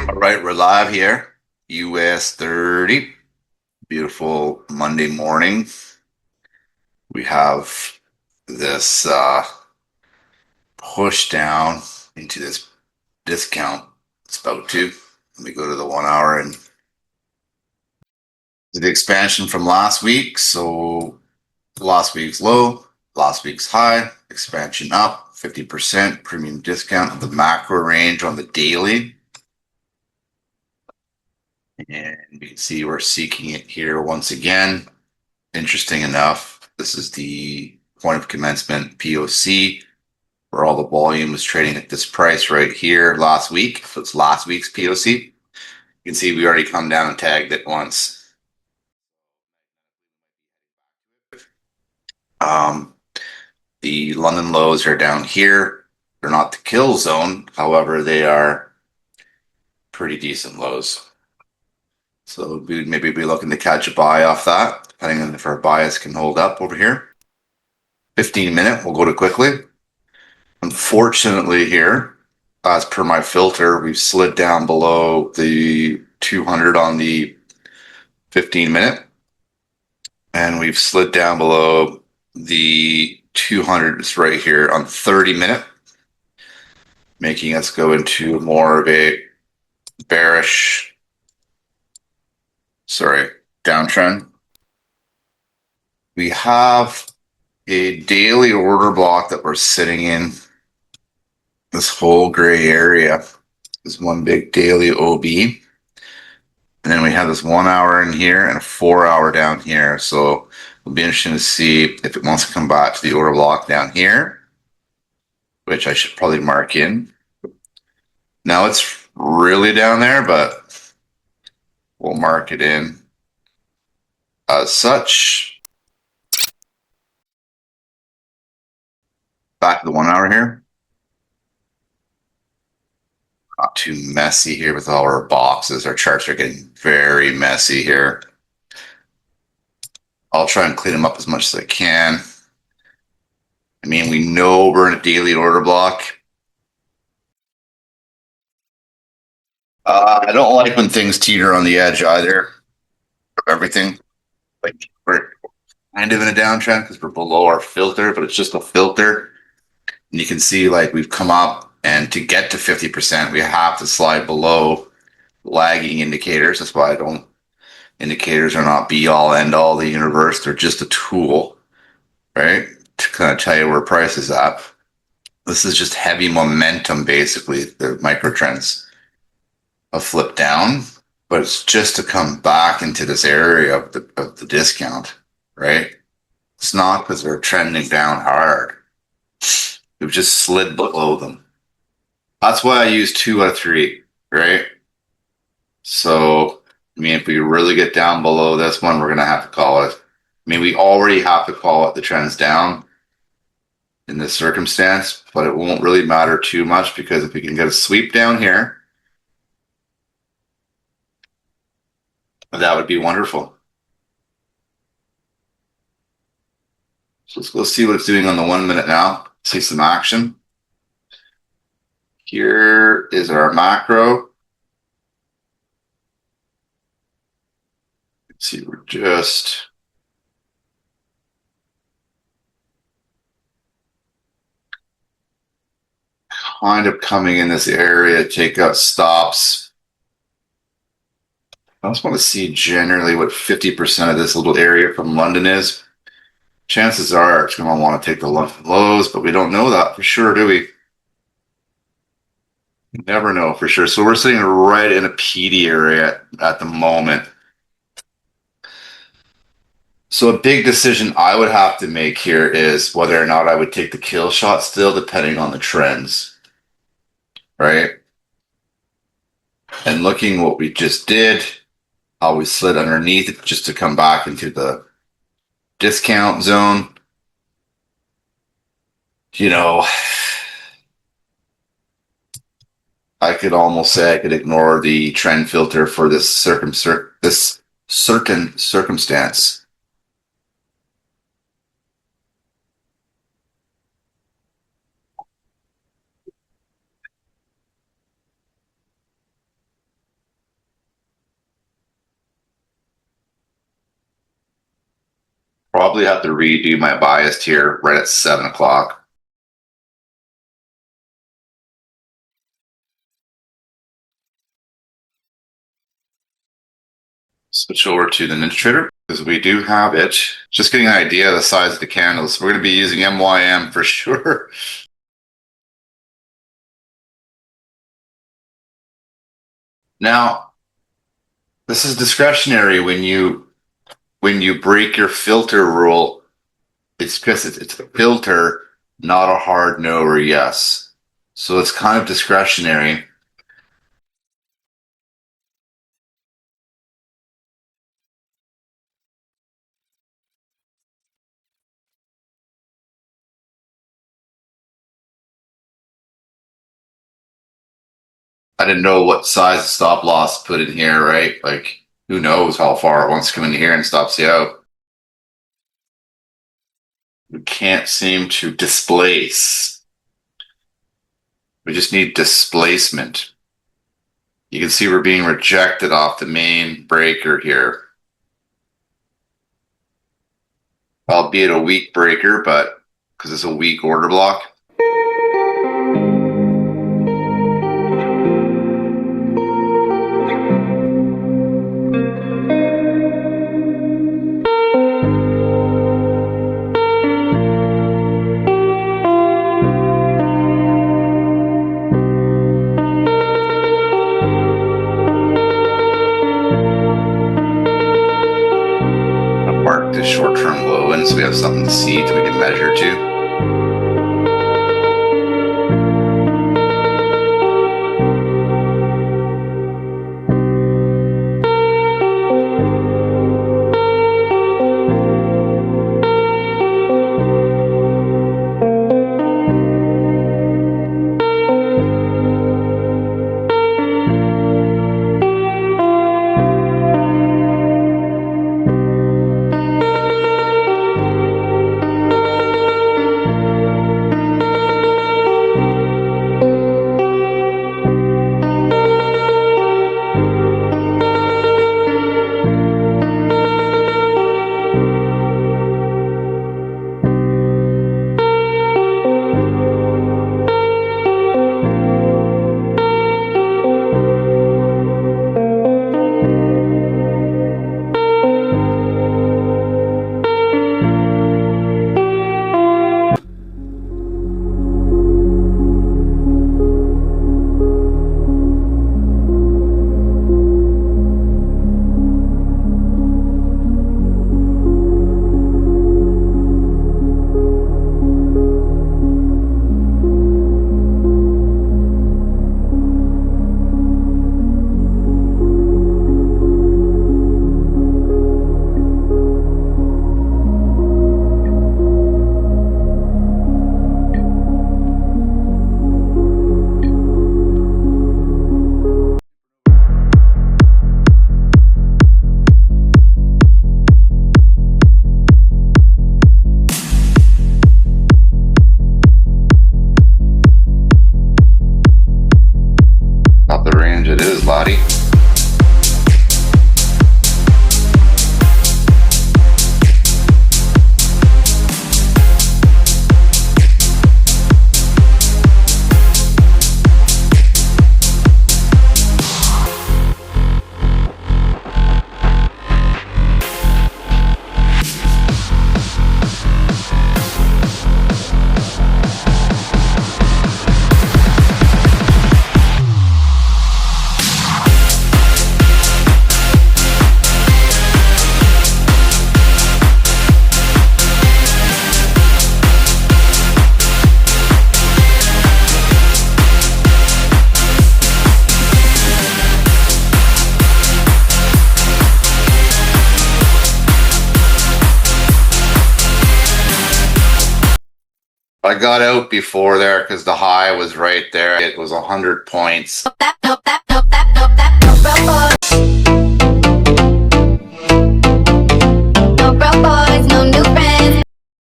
All right, we're live here. US 30. Beautiful Monday morning. We have this push down into this discount. It's about to. Let me go to the 1 hour and the expansion from last week. So last week's low, last week's high, expansion up 50% premium discount of the macro range on the daily. And you can see we're seeking it here once again. Interesting enough, this is the point of commencement POC where all the volume was trading at this price right here last week. So it's last week's POC. You can see we already come down and tagged it once. The London lows are down here. They're not the kill zone. However, they are pretty decent lows. So we'd maybe be looking to catch a buy off that, depending on if our bias can hold up over here. 15-minute, we'll go to quickly. Unfortunately here, as per my filter, we've slid down below the 200 on the 15-minute. And we've slid down below the 200s right here on 30-minute, making us go into more of a bearish, downtrend. We have a daily order block that we're sitting in. This whole gray area is one big daily OB. And then we have this 1 hour in here and a 4 hour down here. So it'll be interesting to see if it wants to come back to the order block down here, which I should probably mark in. Now it's really down there, but we'll mark it in as such. Back to the 1 hour here. Not too messy here with all our boxes. Our charts are getting very messy here. I'll try and clean them up as much as I can. I mean, we know we're in a daily order block. I don't like when things teeter on the edge either of everything. Like we're kind of in a downtrend because we're below our filter, but it's just a filter. And you can see like we've come up, and to get to 50%, we have to slide below lagging indicators. That's why indicators are not be all end all the universe. They're just a tool, right? To kind of tell you where price is at. This is just heavy momentum, basically. The micro trends have flipped down, but it's just to come back into this area of the discount, right? It's not because they're trending down hard. We've just slid below them. That's why I use 2 out of 3, right? So, I mean, if we really get down below this one, we're going to have to call it. I mean, we already have to call it the trends down in this circumstance, but it won't really matter too much because if we can get a sweep down here, that would be wonderful. So let's go see what it's doing on the 1 minute now. See some action. Here is our macro. Let's see, we're just kind of coming in this area, take out stops. I just want to see generally what 50% of this little area from London is. Chances are it's going to want to take the London lows, but we don't know that for sure, do we? Never know for sure. So we're sitting right in a PD area at the moment. So a big decision I would have to make here is whether or not I would take the kill shot still, depending on the trends, right? And looking what we just did, how we slid underneath it just to come back into the discount zone. You know, I could almost say I could ignore the trend filter for this certain circumstance. Probably have to redo my bias here right at 7 o'clock. Switch over to the NinjaTrader because we do have it. Just getting an idea of the size of the candles. We're going to be using MYM for sure. Now, this is discretionary when you break your filter rule. It's because it's a filter, not a hard no or yes. So it's kind of discretionary. I didn't know what size of stop loss to put in here, right? Like, who knows how far it wants to come in here and stops you out. We can't seem to displace. We just need displacement. You can see we're being rejected off the main breaker here. Albeit a weak breaker, but because it's a weak order block. Mark this short-term low in so we have something to see that we can measure to. Not the range it is, Lottie. I got out before there because the high was right there. It was 100 points. That